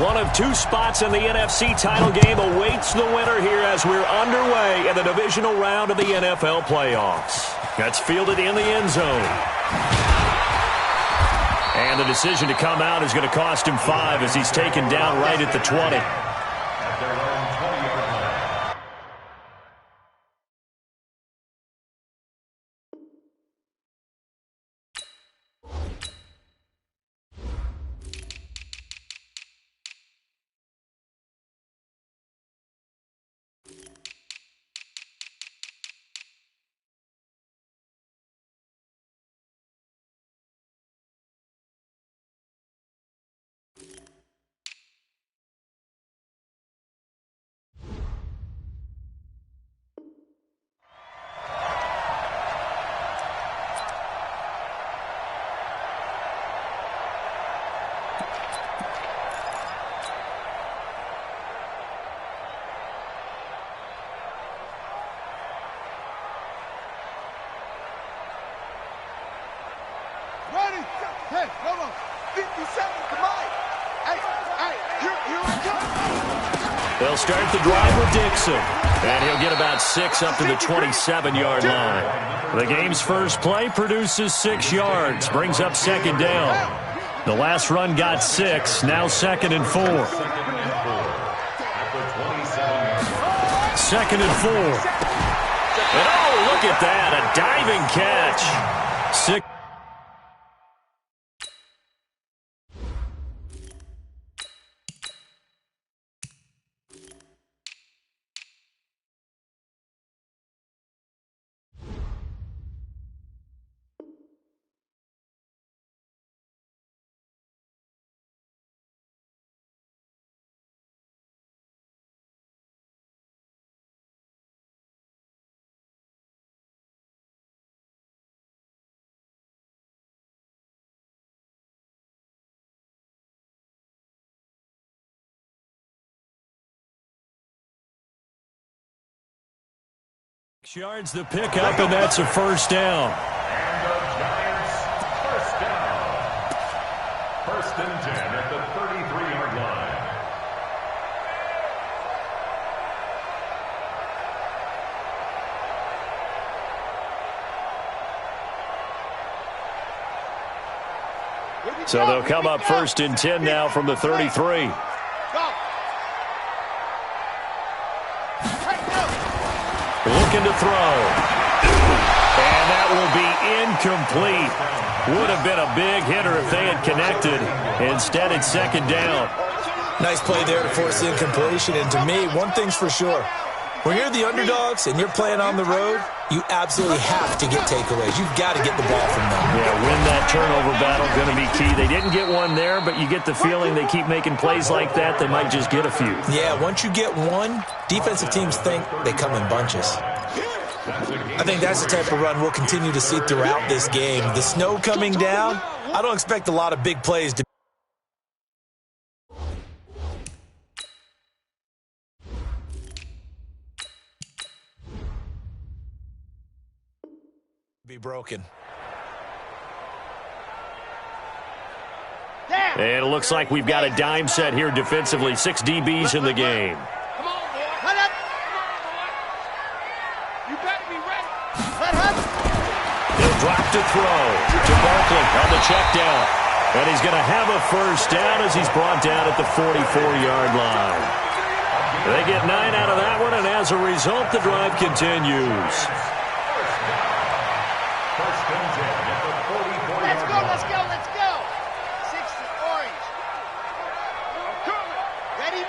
One of two spots in the NFC title game awaits the winner here as we're underway in the divisional round of the NFL playoffs. That's fielded in the end zone. And the decision to come out is going to cost him 5 as he's taken down right at the 20. Hey, hold on. 50 seconds, come on. Hey, here I come. They'll start the drive with Dixon. And he'll get about 6 up to the 27-yard line. The game's first play produces 6 yards, brings up second down. The last run got 6, now 2nd and 4. 2nd and 4. And oh, look at that, a diving catch. 6. Yards the pickup, and that's a first down. And the Giants first down. 1st and 10 at the 33-yard line. So they'll come up 1st and 10 now from the 33. Looking to throw. And that will be incomplete. Would have been a big hitter if they had connected. Instead, it's 2nd down. Nice play there to force the incompletion. And to me, one thing's for sure. When you're the underdogs and you're playing on the road, you absolutely have to get takeaways. You've got to get the ball from them. Yeah, win that turnover battle, going to be key. They didn't get one there, but you get the feeling they keep making plays like that, they might just get a few. Yeah, once you get one, defensive teams think they come in bunches. I think that's the type of run we'll continue to see throughout this game. The snow coming down, I don't expect a lot of big plays to be broken. And it looks like we've got a dime set here defensively. 6 DBs in the game. Come on, boy. Let up. You better be ready. Let up. He'll drop to throw to Barkley on the check down. And he's going to have a first down as he's brought down at the 44-yard line. They get 9 out of that one, and as a result, the drive continues. Let's go. 60 orange. Ready.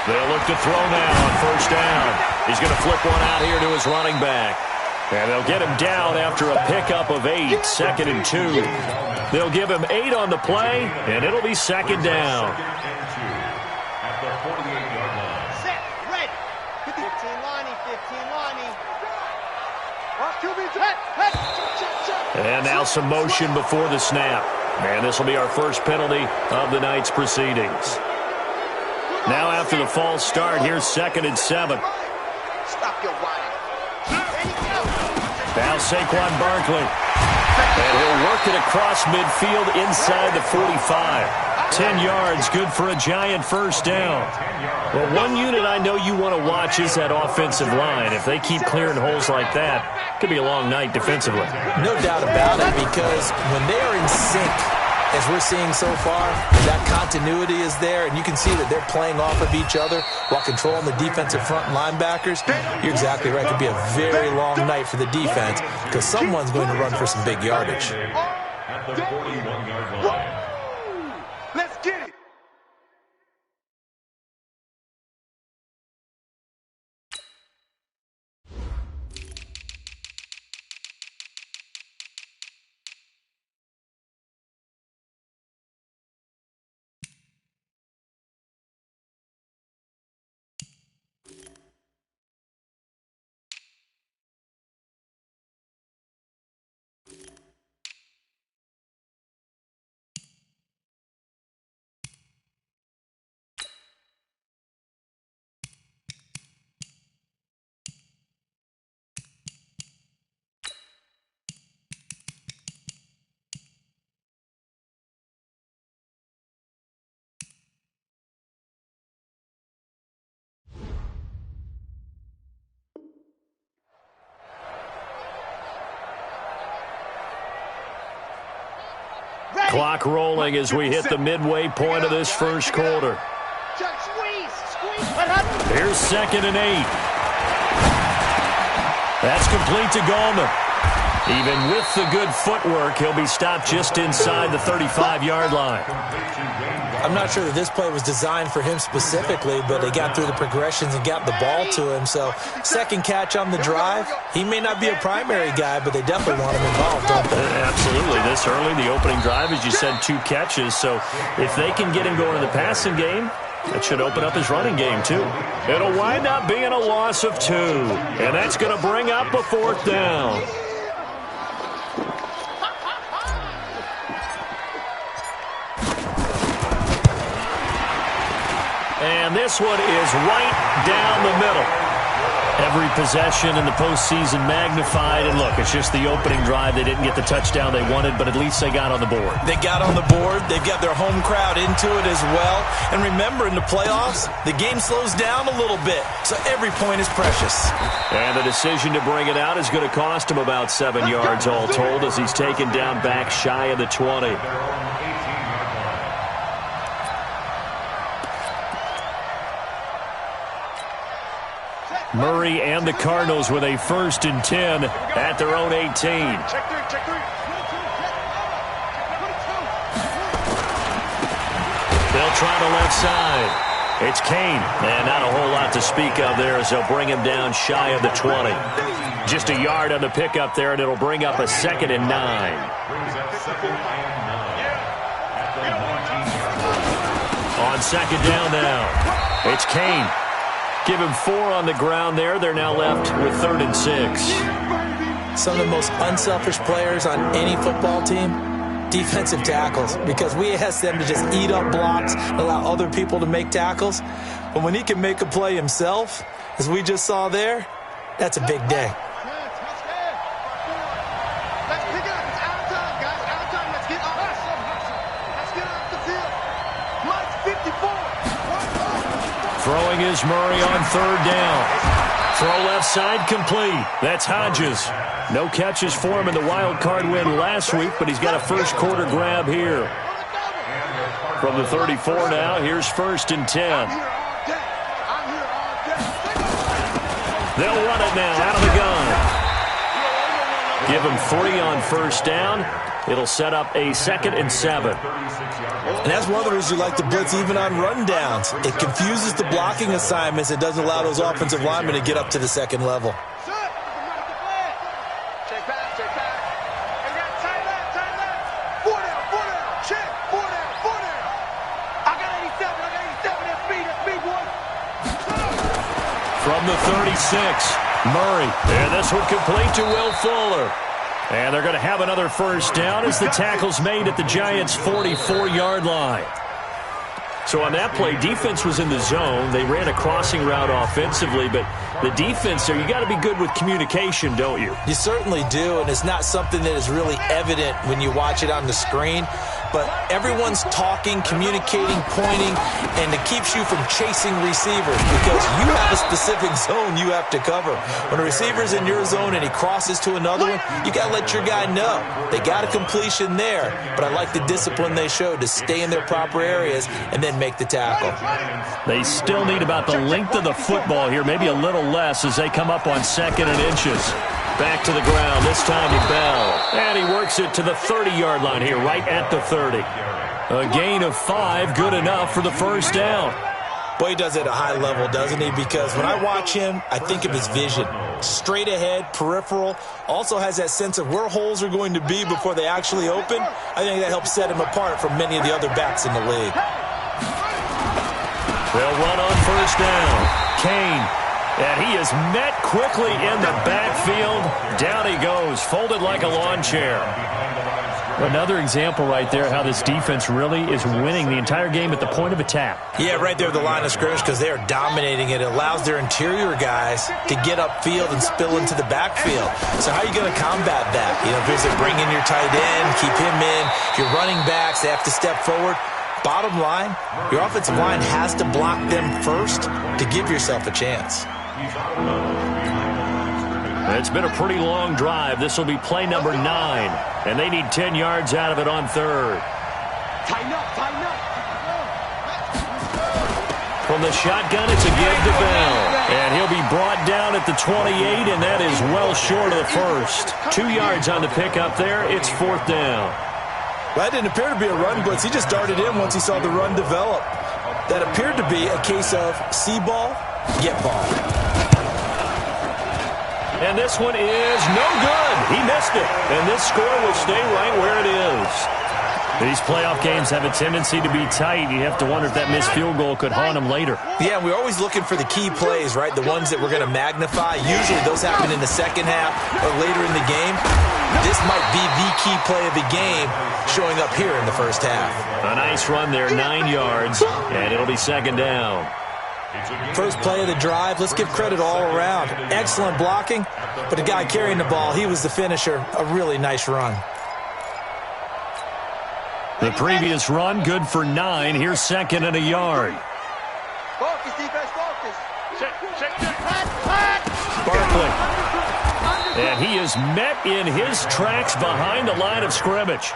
They'll look to throw now on first down. He's going to flip one out here to his running back. And they'll get him down after a pickup of 8, 2nd and 2. They'll give him 8 on the play, and it'll be 2nd down. At the 48-yard line. Set. Ready. 15 Lonnie. And now some motion before the snap. And this will be our first penalty of the night's proceedings. Now after the false start, here's 2nd and 7. Stop your whining. Ready, go. Now Saquon Barkley. And he'll work it across midfield inside the 45. 10 yards, good for a Giant first down. Well, one unit I know you want to watch is that offensive line. If they keep clearing holes like that, it could be a long night defensively. No doubt about it, because when they are in sync, as we're seeing so far, that continuity is there, and you can see that they're playing off of each other while controlling the defensive front linebackers. You're exactly right. It could be a very long night for the defense because someone's going to run for some big yardage. At the 41-yard line. Let's get it. Clock rolling as we hit the midway point of this first quarter. Here's 2nd and 8. That's complete to Gallman. Even with the good footwork, he'll be stopped just inside the 35-yard line. I'm not sure that this play was designed for him specifically, but they got through the progressions and got the ball to him. So, second catch on the drive. He may not be a primary guy, but they definitely want him involved, don't they? Absolutely. This early, the opening drive, as you said, 2 catches. So, if they can get him going in the passing game, that should open up his running game, too. It'll wind up being a loss of 2. And that's going to bring up a 4th down. And this one is right down the middle. Every possession in the postseason magnified. And look, it's just the opening drive. They didn't get the touchdown they wanted, but at least they got on the board. They got on the board. They've got their home crowd into it as well. And remember, in the playoffs, the game slows down a little bit. So every point is precious. And the decision to bring it out is going to cost him about 7 yards all told as he's taken down back shy of the 20. Murray and the Cardinals with a 1st and 10 at their own 18. They'll try the left side. It's Kane, and not a whole lot to speak of there as they'll bring him down shy of the 20. Just a yard on the pickup there, and it'll bring up a 2nd and 9. On 2nd down now, it's Kane. Give him 4 on the ground there. They're now left with 3rd and 6. Some of the most unselfish players on any football team, defensive tackles, because we ask them to just eat up blocks, allow other people to make tackles. But when he can make a play himself, as we just saw there, that's a big day. Throwing is Murray on 3rd down. Throw left side complete. That's Hodges. No catches for him in the wild card win last week, but he's got a first quarter grab here. From the 34 now, here's 1st and 10. They'll run it now out of the gun. Give him 3 on 1st down. It'll set up a 2nd and 7. And that's one of the reasons you like to blitz even on rundowns. It confuses the blocking assignments. It doesn't allow those offensive linemen to get up to the 2nd level. From the 36, Murray. And this one complete to Will Fuller. And they're going to have another 1st down as the tackle's made at the Giants' 44-yard line. So on that play, defense was in the zone. They ran a crossing route offensively, but the defense there, you got to be good with communication, don't you? You certainly do, and it's not something that is really evident when you watch it on the screen. But everyone's talking, communicating, pointing, and it keeps you from chasing receivers because you have a specific zone you have to cover. When a receiver's in your zone and he crosses to another one, you got to let your guy know. They got a completion there, but I like the discipline they showed to stay in their proper areas and then make the tackle. They still need about the length of the football here, maybe a little less as they come up on 2nd and inches. Back to the ground, this time to Bell. And he works it to the 30-yard line here, right at the 30. A gain of 5, good enough for the first down. Boy, he does it at a high level, doesn't he? Because when I watch him, I think of his vision. Straight ahead, peripheral, also has that sense of where holes are going to be before they actually open. I think that helps set him apart from many of the other backs in the league. They'll run on first down. Kane. And he is met quickly in the backfield. Down he goes, folded like a lawn chair. Another example right there how this defense really is winning the entire game at the point of attack. Yeah, right there at the line of scrimmage because they are dominating it. It allows their interior guys to get upfield and spill into the backfield. So how are you going to combat that? You know, if they bring in your tight end, keep him in. Your running backs, they have to step forward. Bottom line, your offensive line has to block them first to give yourself a chance. It's been a pretty long drive. This will be play number 9. And they need 10 yards out of it on 3rd. Tighten up, tighten up. From the shotgun, it's a give to Bell. And he'll be brought down at the 28, and that is well short of the first. 2 yards on the pickup there. It's 4th down. Well, that didn't appear to be a run blitz. He just darted in once he saw the run develop. That appeared to be a case of see ball, get ball. And this one is no good. He missed it. And this score will stay right where it is. These playoff games have a tendency to be tight. You have to wonder if that missed field goal could haunt them later. Yeah, we're always looking for the key plays, right? The ones that we're going to magnify. Usually those happen in the second half or later in the game. This might be the key play of the game showing up here in the first half. A nice run there, 9 yards, and it'll be 2nd down. First play of the drive, let's give credit all around. Excellent blocking, but the guy carrying the ball, he was the finisher. A really nice run. The previous run, good for 9. Here's 2nd and a yard. Focus, defense, focus. Barkley. And he is met in his tracks behind the line of scrimmage.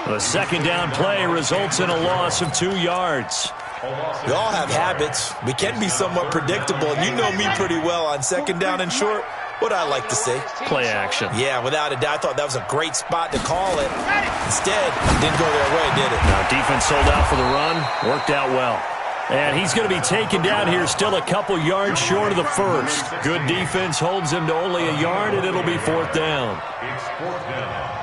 The 2nd down play results in a loss of 2 yards. We all have habits. We can be somewhat predictable, and you know me pretty well on 2nd down and short. What I like to see. Play action. Yeah, without a doubt. I thought that was a great spot to call it. Instead, it didn't go their way, did it? Now, defense sold out for the run. Worked out well. And he's going to be taken down here still a couple yards short of the first. Good defense holds him to only a yard, and it'll be 4th down. It's 4th down.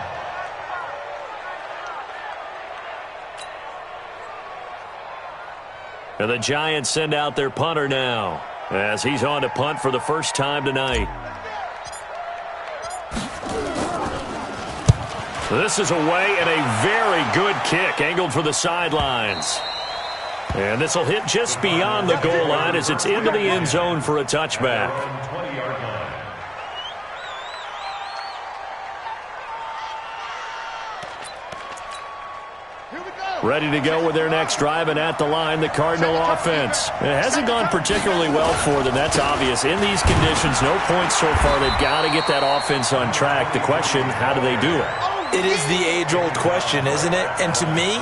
And the Giants send out their punter now as he's on to punt for the first time tonight. This is away and a very good kick angled for the sidelines. And this will hit just beyond the goal line as it's into the end zone for a touchback. 20-yard line. Ready to go with their next drive, and at the line, the Cardinal offense. It hasn't gone particularly well for them. That's obvious. In these conditions, no points so far. They've got to get that offense on track. The question, how do they do it? It is the age-old question, isn't it? And to me,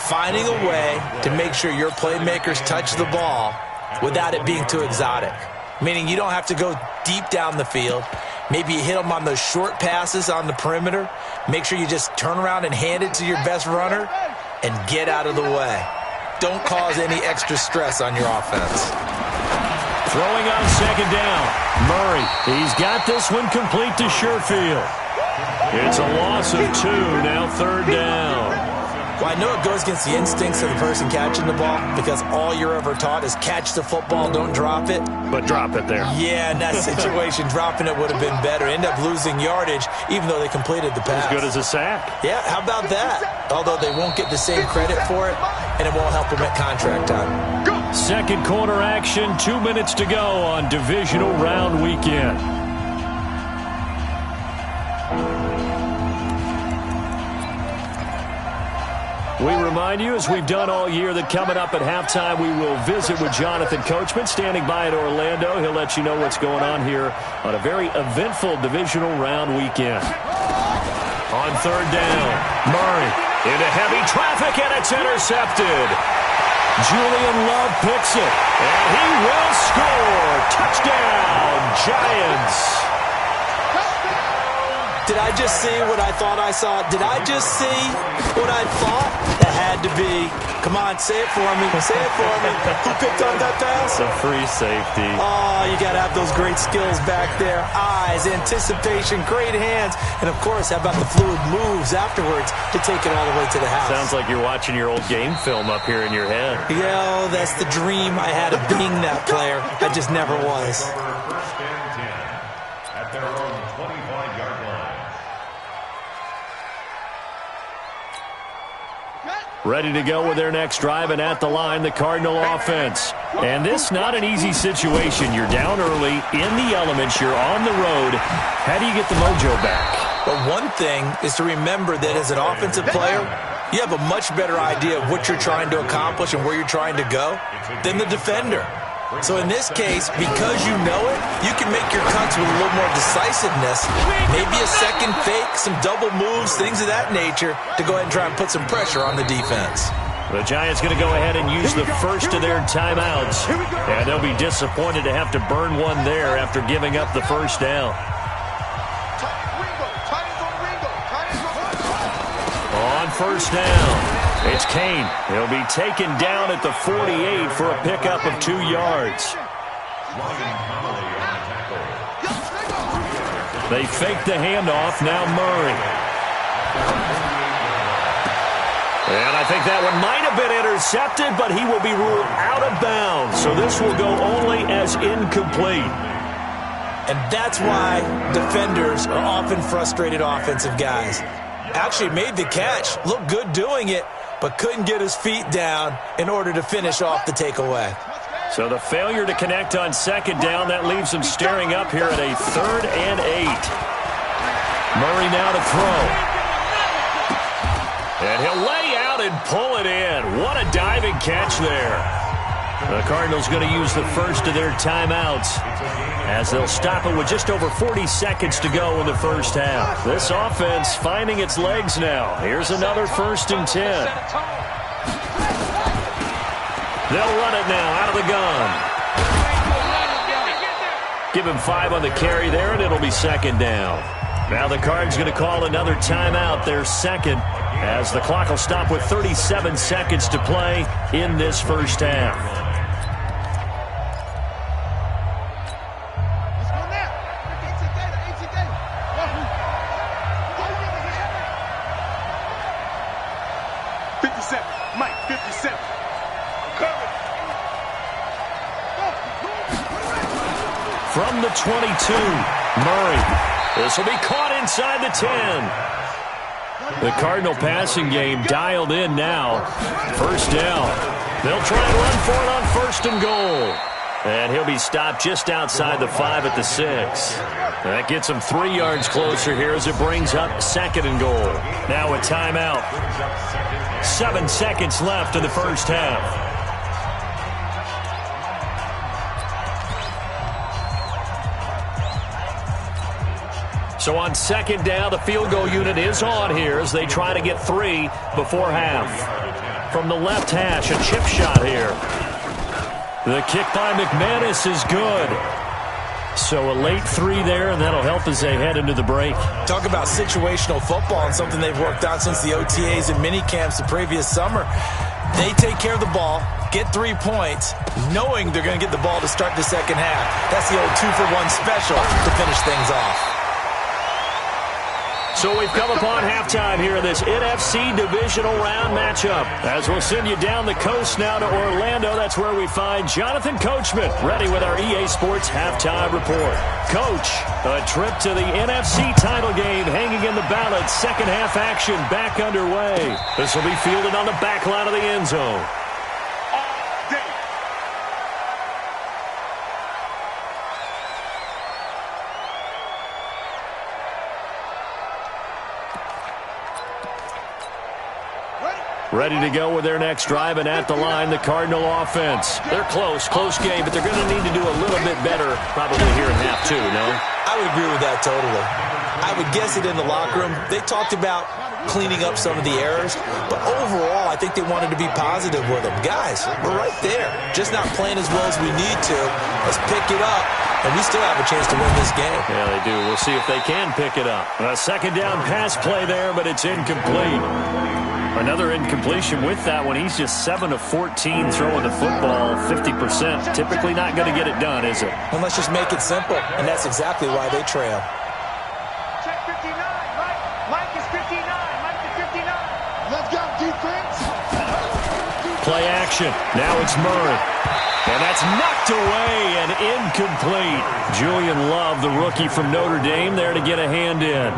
finding a way to make sure your playmakers touch the ball without it being too exotic. Meaning you don't have to go deep down the field. Maybe you hit them on those short passes on the perimeter. Make sure you just turn around and hand it to your best runner and get out of the way. Don't cause any extra stress on your offense. Throwing on 2nd down. Murray, he's got this one complete to Sherfield. It's a loss of 2, now 3rd down. Well, I know it goes against the instincts of the person catching the ball because all you're ever taught is catch the football, don't drop it. But drop it there. Yeah, in that situation, dropping it would have been better. End up losing yardage, even though they completed the pass. As good as a sack. Yeah, how about that? Although they won't get the same credit for it, and it won't help him at contract time. Second quarter action, 2 minutes to go on divisional round weekend. We remind you, as we've done all year, that coming up at halftime, we will visit with Jonathan Coachman, standing by in Orlando. He'll let you know what's going on here on a very eventful divisional round weekend. On third down, Murray into heavy traffic, and it's intercepted. Julian Love picks it, and he will score. Touchdown, Giants. Did I just see what I thought I saw? Did I just see what I thought? That had to be. Come on, say it for me. Say it for me. Who picked up that pass? A free safety. Oh, you got to have those great skills back there. Eyes, anticipation, great hands. And, of course, how about the fluid moves afterwards to take it all the way to the house? Sounds like you're watching your old game film up here in your head. Yeah, that's the dream I had of being that player. I just never was. First and 10 at their own 25-yard line. Ready to go with their next drive, and at the line, the Cardinal offense. And this not an easy situation. You're down early, in the elements, you're on the road. How do you get the mojo back? But one thing is to remember that as an offensive player, you have a much better idea of what you're trying to accomplish and where you're trying to go than the defender. So in this case, because you know it, you can make your cuts with a little more decisiveness. Maybe a second fake, some double moves, things of that nature to go ahead and try and put some pressure on the defense. The Giants going to go ahead and use the first of their timeouts. And they'll be disappointed to have to burn one there after giving up the first down. On first down, it's Kane. He'll be taken down at the 48 for a pickup of 2 yards. They fake the handoff. Now Murray. And I think that one might have been intercepted, but he will be ruled out of bounds. So this will go only as incomplete. And that's why defenders are often frustrated offensive guys. Actually made the catch, looked good doing it, but couldn't get his feet down in order to finish off the takeaway. So the failure to connect on second down, that leaves him staring up here at a 3rd and 8. Murray now to throw. And he'll lay out and pull it in. What a diving catch there. The Cardinals going to use the first of their timeouts as they'll stop it with just over 40 seconds to go in the first half. This offense finding its legs now. Here's another 1st and 10. They'll run it now out of the gun. Give him 5 on the carry there, and it'll be 2nd down. Now the Cards going to call another timeout, their 2nd, as the clock will stop with 37 seconds to play in this first half. 57. Mike, 57. Cover. From the 22, Murray. This will be caught inside the 10. The Cardinal passing game dialed in now. First down. They'll try and run for it on 1st and goal. And he'll be stopped just outside the 5 at the 6. That gets him 3 yards closer here as it brings up 2nd and goal. Now a timeout. 7 seconds left in the first half. So on 2nd down, the field goal unit is on here as they try to get 3 before half. From the left hash, a chip shot here. The kick by McManus is good. So a late 3 there, and that'll help as they head into the break. Talk about situational football and something they've worked on since the OTAs and mini camps the previous summer. They take care of the ball, get 3 points, knowing they're going to get the ball to start the second half. That's the old 2-for-1 special to finish things off. So we've come upon halftime here in this NFC divisional round matchup. As we'll send you down the coast now to Orlando, that's where we find Jonathan Coachman ready with our EA Sports halftime report. Coach, a trip to the NFC title game hanging in the balance. Second half action back underway. This will be fielded on the back line of the end zone. Ready to go with their next drive, and at the line, the Cardinal offense. They're close game, but they're going to need to do a little bit better probably here in half two, no? I would agree with that totally. I would guess it in the locker room. They talked about cleaning up some of the errors, but overall, I think they wanted to be positive with them. Guys, we're right there. Just not playing as well as we need to. Let's pick it up, and we still have a chance to win this game. Yeah, they do. We'll see if they can pick it up. A second down pass play there, but it's incomplete. Another incompletion with that one. He's just 7 of 14 throwing the football, 50%. Typically not going to get it done, is it? And let's just make it simple, and that's exactly why they trail. Check 59, Mike. Mike is 59. Mike is 59. Let's go, defense. Play action. Now it's Murray. And that's knocked away and incomplete. Julian Love, the rookie from Notre Dame, there to get a hand in.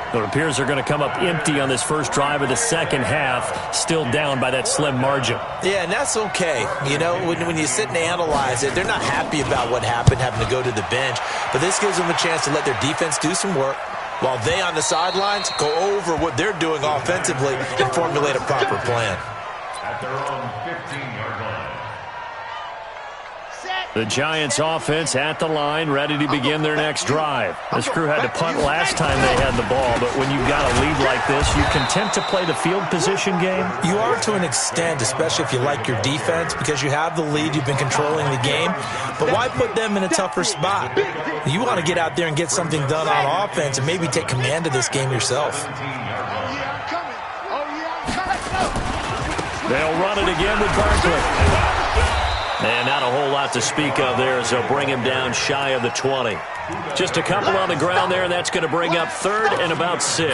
It appears they're going to come up empty on this first drive of the second half, still down by that slim margin. Yeah, and that's okay. You know, when you sit and analyze it, they're not happy about what happened, having to go to the bench. But this gives them a chance to let their defense do some work, while they on the sidelines go over what they're doing offensively and formulate a proper plan. At their own 15-yard line. The Giants offense at the line, ready to begin their next drive. This crew had to punt last time they had the ball, but when you've got a lead like this, you content to play the field position game? You are to an extent, especially if you like your defense, because you have the lead, you've been controlling the game. But why put them in a tougher spot? You want to get out there and get something done on offense and maybe take command of this game yourself. They'll run it again with Barkley. And not a whole lot to speak of there as they'll bring him down shy of the 20. Just a couple on the ground there, and that's going to bring up third and about 6.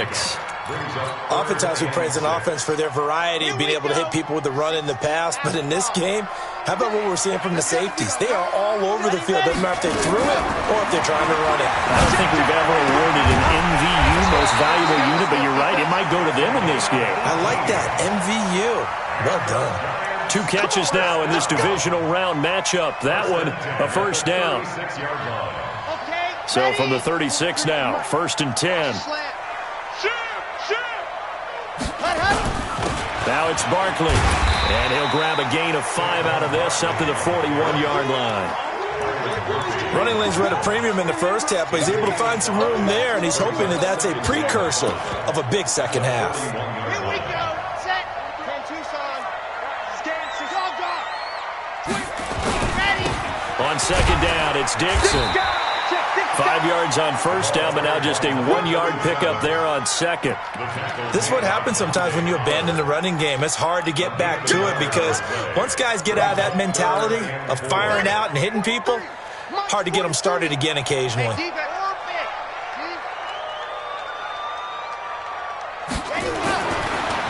Oftentimes we praise an offense for their variety of being able to hit people with the run in the pass, but in this game, how about what we're seeing from the safeties? They are all over the field. Doesn't matter if they threw it or if they're trying to run it. I don't think we've ever awarded an MVU, most valuable unit, but you're right, it might go to them in this game. I like that, MVU. Well done. 2 catches now in this divisional round matchup. That one, a first down. So from the 36 now, 1st and 10. Now it's Barkley. And he'll grab a gain of 5 out of this up to the 41-yard line. Running lanes were at a premium in the first half, but he's able to find some room there, and he's hoping that that's a precursor of a big second half. Here we go. Set. 10 Tucson. Stand 6. Ready. On second down, it's Dixon. 5 yards on first down, but now just a 1-yard pickup there on second. This is what happens sometimes when you abandon the running game. It's hard to get back to it because once guys get out of that mentality of firing out and hitting people, hard to get them started again occasionally.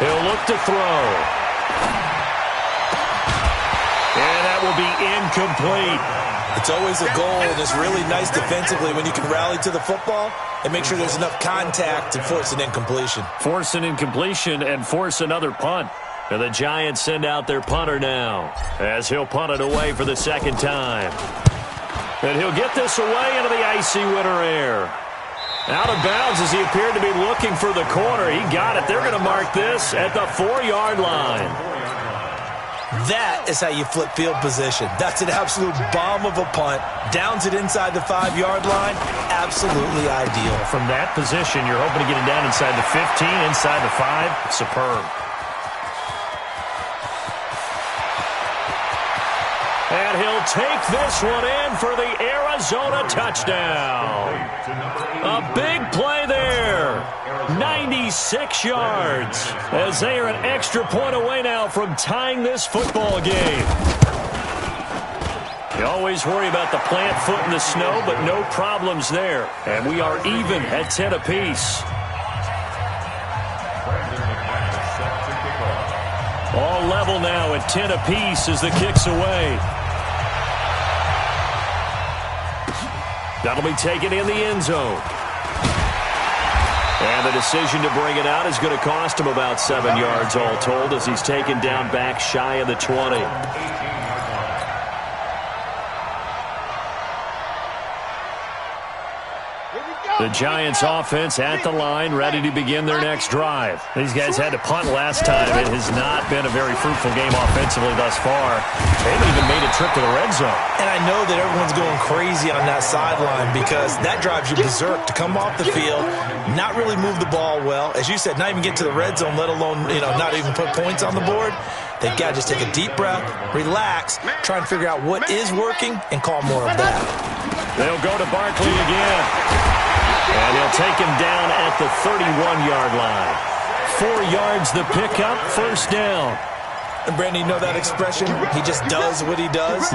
He'll look to throw. And that will be incomplete. It's always a goal, and it's really nice defensively when you can rally to the football and make sure there's enough contact to force an incompletion. Force an incompletion and force another punt. And the Giants send out their punter now as he'll punt it away for the second time. And he'll get this away into the icy winter air. Out of bounds as he appeared to be looking for the corner. He got it. They're going to mark this at the 4-yard line. That is how you flip field position. That's an absolute bomb of a punt. Downs it inside the 5-yard line. Absolutely ideal. From that position, you're hoping to get it down inside the 15, inside the 5. Superb. And he'll take this one in for the Arizona touchdown. A big play there. 96 yards as they are an extra point away now from tying this football game. You always worry about the plant foot in the snow, but no problems there. And we are even at 10 apiece. total now at 10 apiece as the kick's away. That'll be taken in the end zone. And the decision to bring it out is going to cost him about 7 yards all told as he's taken down back shy of the 20. The Giants offense at the line, ready to begin their next drive. These guys had to punt last time. It has not been a very fruitful game offensively thus far. They haven't even made a trip to the red zone. And I know that everyone's going crazy on that sideline because that drives you berserk to come off the field, not really move the ball well. As you said, not even get to the red zone, let alone, not even put points on the board. They've got to just take a deep breath, relax, try and figure out what is working, and call more of that. They'll go to Barkley again. And he'll take him down at the 31-yard line. 4 yards the pickup, first down. And Brandon, you know that expression? He just does what he does.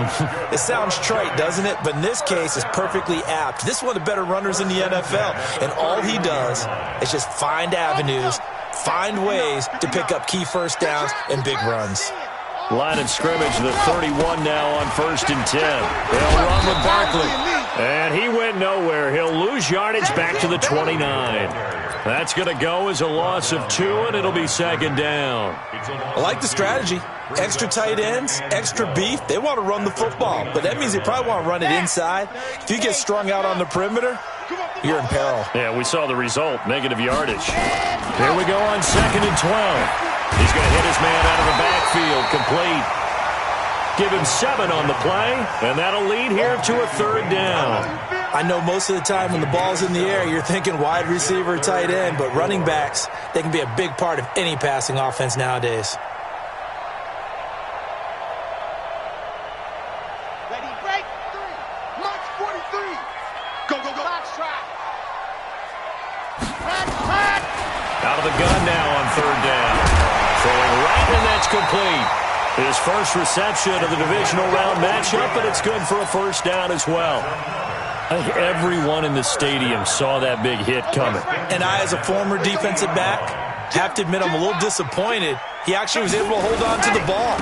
It sounds trite, doesn't it? But in this case, it's perfectly apt. This is one of the better runners in the NFL. And all he does is just find avenues, find ways to pick up key first downs and big runs. Line of scrimmage, the 31 now on 1st and 10. They'll run with Barkley. And he went nowhere. He'll lose yardage back to the 29. That's going to go as a loss of 2, and it'll be 2nd down. I like the strategy. Extra tight ends, extra beef. They want to run the football, but that means they probably want to run it inside. If you get strung out on the perimeter, you're in peril. Yeah, we saw the result, negative yardage. Here we go on 2nd and 12. He's going to hit his man out of the backfield, complete. Give him 7 on the play, and that'll lead here to a 3rd down. I know most of the time when the ball's in the air, you're thinking wide receiver, tight end, but running backs, they can be a big part of any passing offense nowadays. Ready, break, 3, march 43. Go, go, go. Box track. Out of the gun now on 3rd down. Throwing right, and that's complete. His first reception of the divisional round matchup, but it's good for a first down as well. I think everyone in the stadium saw that big hit coming. And I, as a former defensive back, have to admit I'm a little disappointed. He actually was able to hold on to the ball.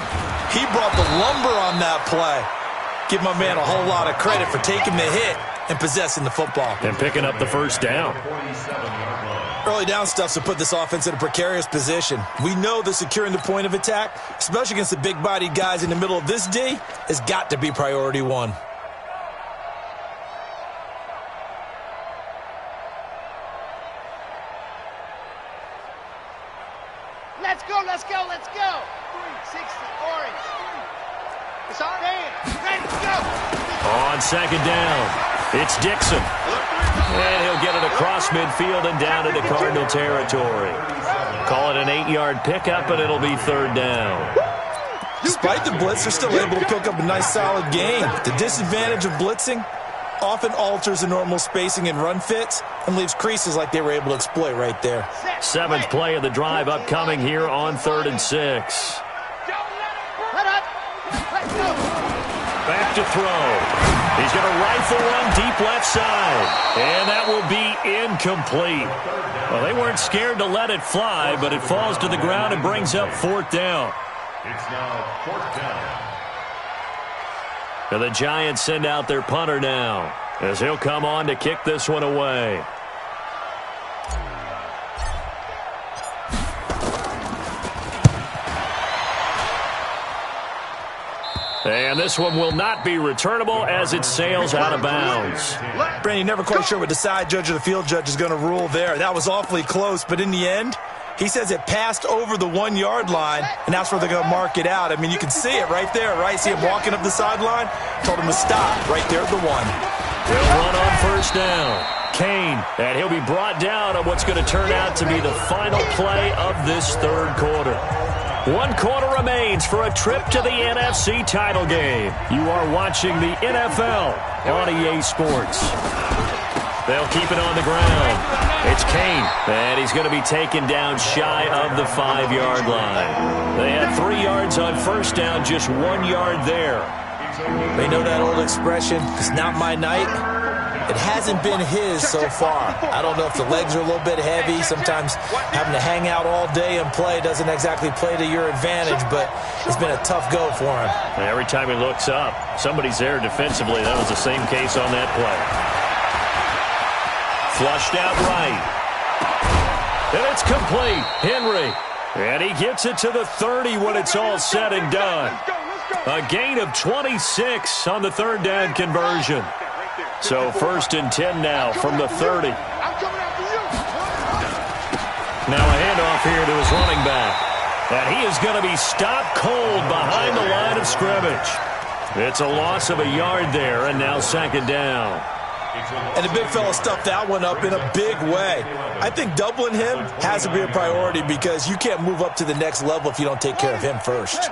He brought the lumber on that play. Give my man a whole lot of credit for taking the hit and possessing the football. And picking up the first down. Early down stuff's to put this offense in a precarious position. We know that securing the point of attack, especially against the big-bodied guys in the middle of this D, has got to be priority 1. Let's go, let's go, let's go. 360, orange. It's on hand. Ready, go. On 2nd down, it's Dixon. And he'll get it across midfield and down into Cardinal territory. Call it an 8-yard pickup, and it'll be 3rd down. Despite the blitz, they're still able to pick up a nice, solid gain. The disadvantage of blitzing often alters the normal spacing and run fits and leaves creases like they were able to exploit right there. 7th play of the drive upcoming here on 3rd and 6. Back to throw. He's going to rifle one deep left side. And that will be incomplete. Well, they weren't scared to let it fly, but it falls to the ground and brings up 4th down. It's now 4th down. And the Giants send out their punter now as he'll come on to kick this one away. And this one will not be returnable as it sails out of bounds. Brandon, never quite sure what the side judge or the field judge is going to rule there. That was awfully close, but in the end, he says it passed over the 1-yard line, and that's where they're going to mark it out. I mean, you can see it right there, right? See him walking up the sideline? Told him to stop right there at the 1. They'll run on 1st down. Kane, and he'll be brought down on what's going to turn out to be the final play of this 3rd quarter. 1 quarter remains for a trip to the NFC title game. You are watching the NFL on EA Sports. They'll keep it on the ground. It's Kane, and he's going to be taken down shy of the 5-yard line. They had 3 yards on 1st down, just 1 yard there. They know that old expression, it's not my night. It hasn't been his so far. I don't know if the legs are a little bit heavy. Sometimes having to hang out all day and play doesn't exactly play to your advantage, but it's been a tough go for him. Every time he looks up, somebody's there defensively. That was the same case on that play. Flushed out right. And it's complete. Henry. And he gets it to the 30 when it's all said and done. A gain of 26 on the third down conversion. So 1st and 10 now from the 30. Now a handoff here to his running back. And he is going to be stopped cold behind the line of scrimmage. It's a loss of a yard there, and now 2nd down. And the big fella stuffed that one up in a big way. I think doubling him has to be a priority because you can't move up to the next level if you don't take care of him first.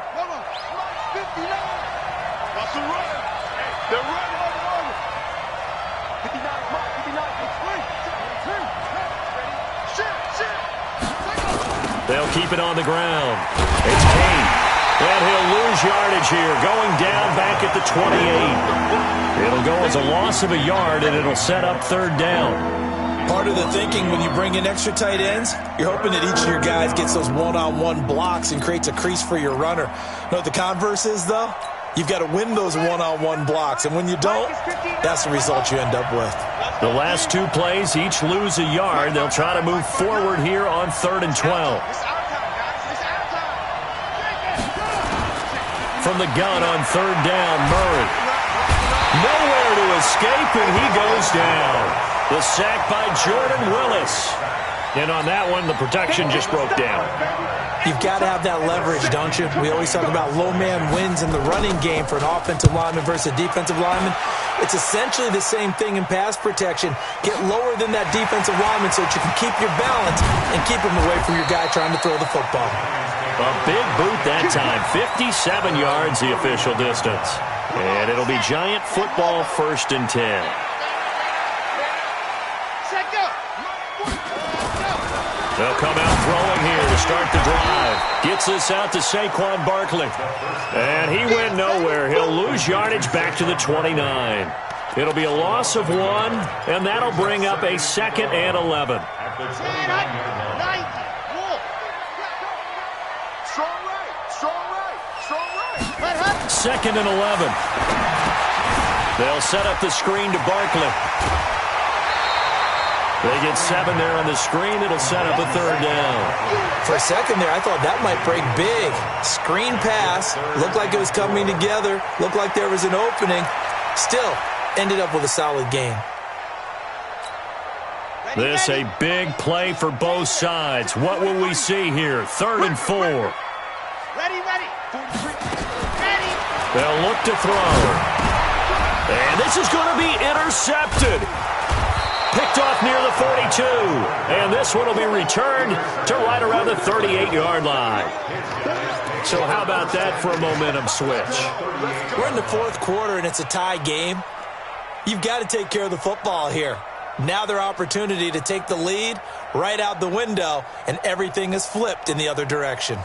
They'll keep it on the ground. It's Kane. And he'll lose yardage here, going down back at the 28. It'll go as a loss of a yard, and it'll set up 3rd down. Part of the thinking when you bring in extra tight ends, you're hoping that each of your guys gets those one-on-one blocks and creates a crease for your runner. You know what the converse is, though? You've got to win those one-on-one blocks, and when you don't, that's the result you end up with. The last 2 plays each lose a yard. They'll try to move forward here on 3rd and 12. From the gun on 3rd down, Murray. Nowhere to escape, and he goes down. The sack by Jordan Willis. And on that one, the protection just broke down. You've got to have that leverage, don't you? We always talk about low man wins in the running game for an offensive lineman versus a defensive lineman. It's essentially the same thing in pass protection. Get lower than that defensive lineman so that you can keep your balance and keep him away from your guy trying to throw the football. A big boot that time. 57 yards the official distance. And it'll be Giant football 1st and 10. They'll come out throwing here to start the drive. Gets this out to Saquon Barkley. And he went nowhere. He'll lose yardage back to the 29. It'll be a loss of 1, and that'll bring up a 2nd and 11. Second and 11. They'll set up the screen to Barkley. They get 7 there on the screen. It'll set up a 3rd down. For a second there, I thought that might break big. Screen pass. Looked like it was coming together. Looked like there was an opening. Still, ended up with a solid game. This a big play for both sides. What will we see here? 3rd and 4. Ready. They'll look to throw. And this is going to be intercepted. Picked off near the 42. And this one will be returned to right around the 38-yard line. So how about that for a momentum switch? We're in the 4th quarter, and it's a tie game. You've got to take care of the football here. Now their opportunity to take the lead right out the window, and everything is flipped in the other direction.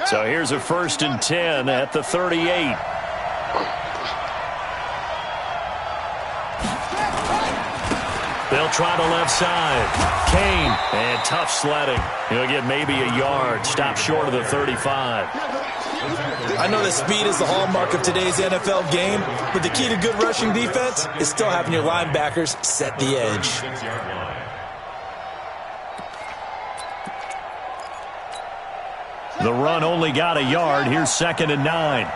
So here's a 1st and 10 at the 38. They'll try the left side. Kane, and tough sledding. He'll get maybe a yard. Stop short of the 35. I know that speed is the hallmark of today's NFL game, but the key to good rushing defense is still having your linebackers set the edge. The run only got a yard. Here's 2nd and 9.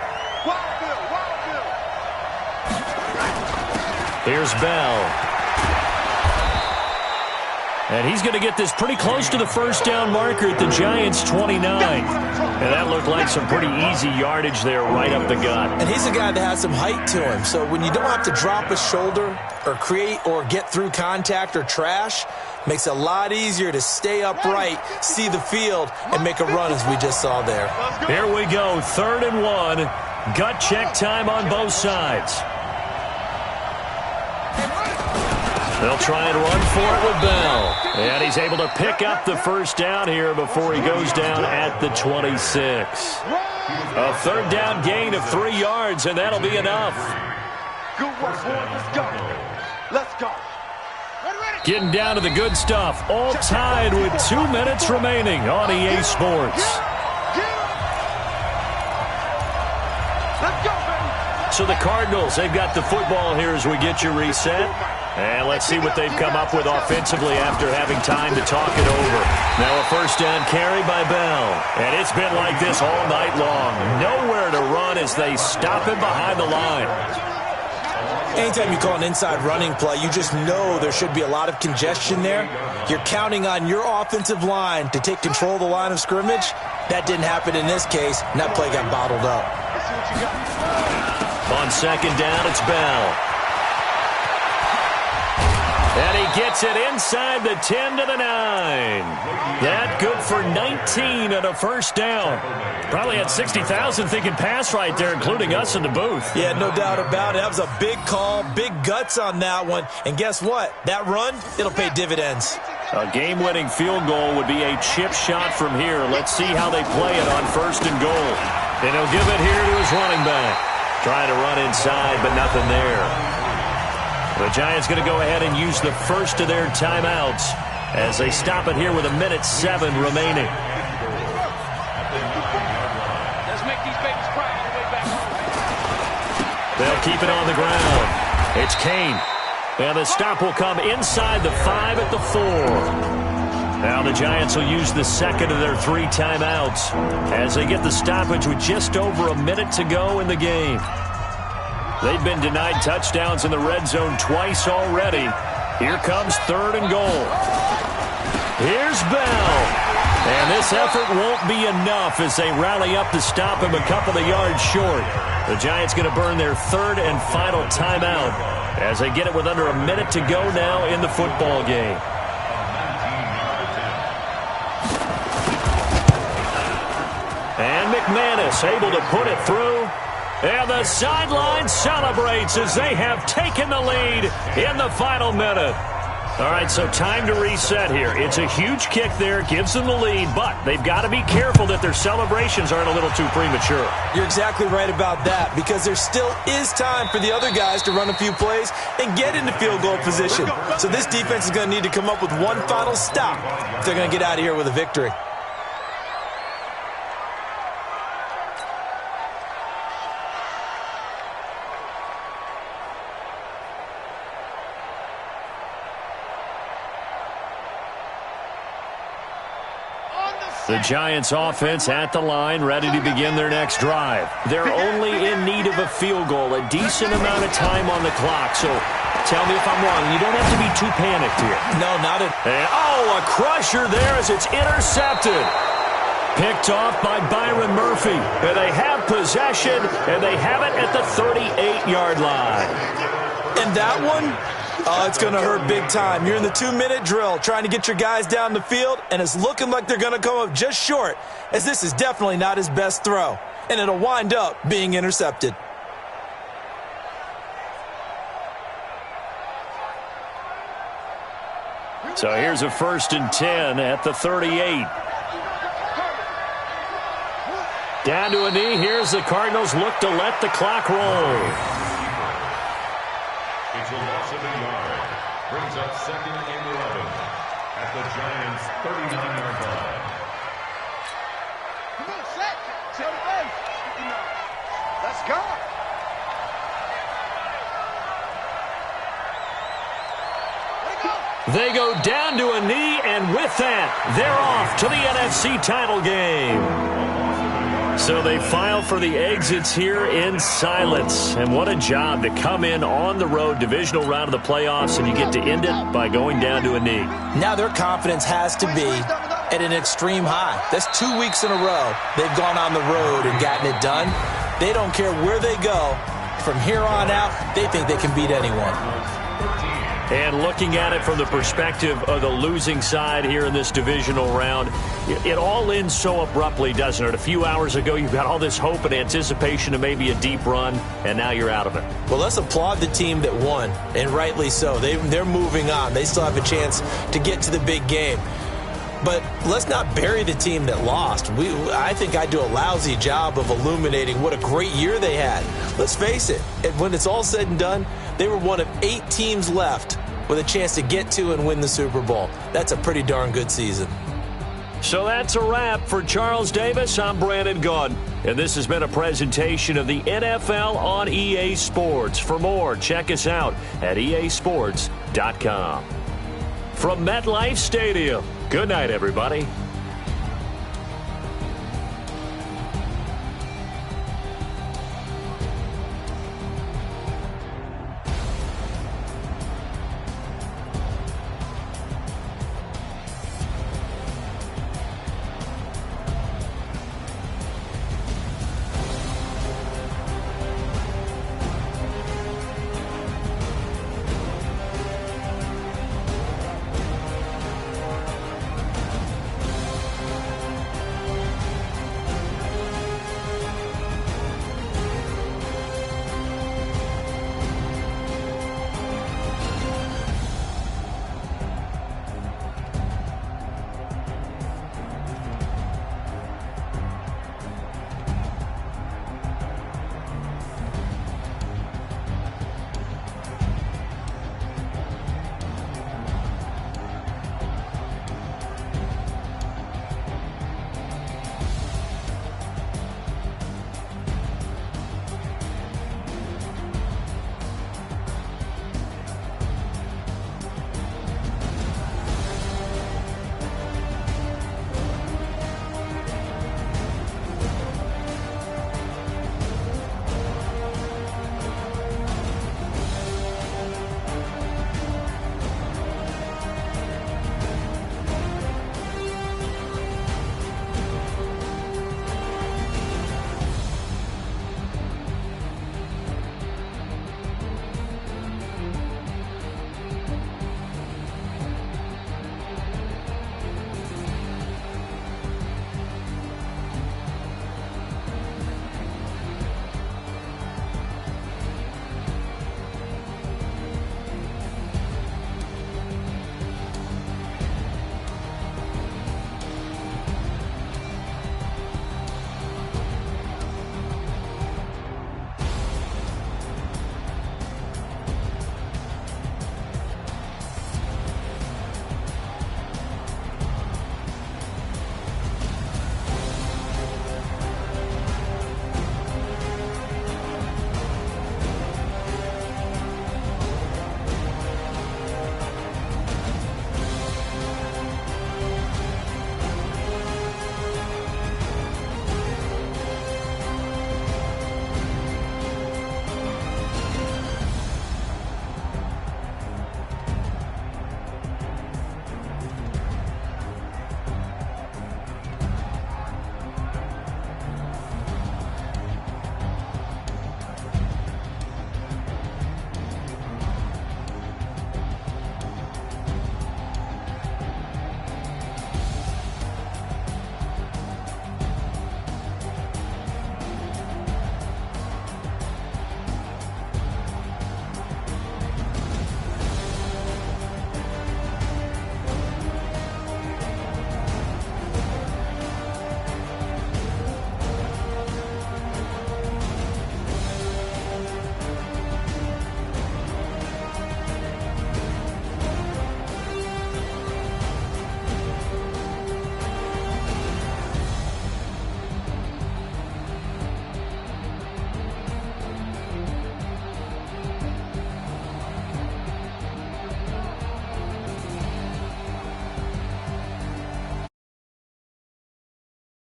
Here's Bell. And he's going to get this pretty close to the 1st down marker at the Giants' 29. And that looked like some pretty easy yardage there right up the gut. And he's a guy that has some height to him. So when you don't have to drop a shoulder or create or get through contact or trash, makes it a lot easier to stay upright, see the field, and make a run as we just saw there. Here we go, 3rd and 1. Gut check time on both sides. They'll try and run for it with Bell. And he's able to pick up the 1st down here before he goes down at the 26. A third down gain of 3 yards, and that'll be enough. Good work, boy. Let's go. Let's go. Getting down to the good stuff. All tied with 2 minutes remaining on EA Sports. Let's go, baby. So the Cardinals, they've got the football here as we get you reset. And let's see what they've come up with offensively after having time to talk it over. Now a first down carry by Bell. And it's been like this all night long. Nowhere to run as they stop him behind the line. Anytime you call an inside running play, you just know there should be a lot of congestion there. You're counting on your offensive line to take control of the line of scrimmage. That didn't happen in this case, and that play got bottled up. On second down, it's Bell. And he gets it inside the 10 to the 9. That good for 19 and a first down. Probably had 60,000 thinking pass right there, including us in the booth. Yeah, no doubt about it. That was a big call, big guts on that one. And guess what? That run, it'll pay dividends. A game-winning field goal would be a chip shot from here. Let's see how they play it on first and goal. And he'll give it here to his running back. Trying to run inside, but nothing there. The Giants going to go ahead and use the first of their timeouts as they stop it here with 1:07 remaining. Let's make these babies cry all the way back home. They'll keep it on the ground. It's Kane. And the stop will come inside the 5 at the 4. Now the Giants will use the second of their 3 timeouts as they get the stoppage with just over a minute to go in the game. They've been denied touchdowns in the red zone twice already. Here comes third and goal. Here's Bell. And this effort won't be enough as they rally up to stop him a couple of yards short. The Giants going to burn their third and final timeout as they get it with under a minute to go now in the football game. And McManus able to put it through. And the sideline celebrates as they have taken the lead in the final minute. All right, so time to reset here. It's a huge kick there, gives them the lead, but they've got to be careful that their celebrations aren't a little too premature. You're exactly right about that, because there still is time for the other guys to run a few plays and get into field goal position. So this defense is going to need to come up with one final stop if they're going to get out of here with a victory. The Giants offense at the line, ready to begin their next drive. They're only in need of a field goal, a decent amount of time on the clock. So tell me if I'm wrong. You don't have to be too panicked here. No, not at all. A crusher there as it's intercepted. Picked off by Byron Murphy. And they have possession, and they have it at the 38-yard line. And that one? Oh, it's going to hurt big time. You're in the 2-minute drill trying to get your guys down the field, and it's looking like they're going to come up just short, as this is definitely not his best throw, and it'll wind up being intercepted. So here's a 1st and 10 at the 38. Down to a knee. Here's the Cardinals look to let the clock roll. It's a loss of a yard. Brings up 2nd and 11 at the Giants' 39-yard line. Come on, set. Tell the base. Let's go. They go down to a knee, and with that, they're off to the NFC title game. So they file for the exits here in silence. And what a job to come in on the road, divisional round of the playoffs, and you get to end it by going down to a knee. Now their confidence has to be at an extreme high. That's 2 weeks in a row they've gone on the road and gotten it done. They don't care where they go. From here on out, they think they can beat anyone. And looking at it from the perspective of the losing side here in this divisional round, it all ends so abruptly, doesn't it? A few hours ago, you've got all this hope and anticipation of maybe a deep run, and now you're out of it. Well, let's applaud the team that won, and rightly so. They're moving on. They still have a chance to get to the big game. But let's not bury the team that lost. I think I do a lousy job of illuminating what a great year they had. Let's face it, and when it's all said and done, they were one of 8 teams left with a chance to get to and win the Super Bowl. That's a pretty darn good season. So that's a wrap for Charles Davis. I'm Brandon Gaudin, and this has been a presentation of the NFL on EA Sports. For more, check us out at easports.com. From MetLife Stadium, good night, everybody.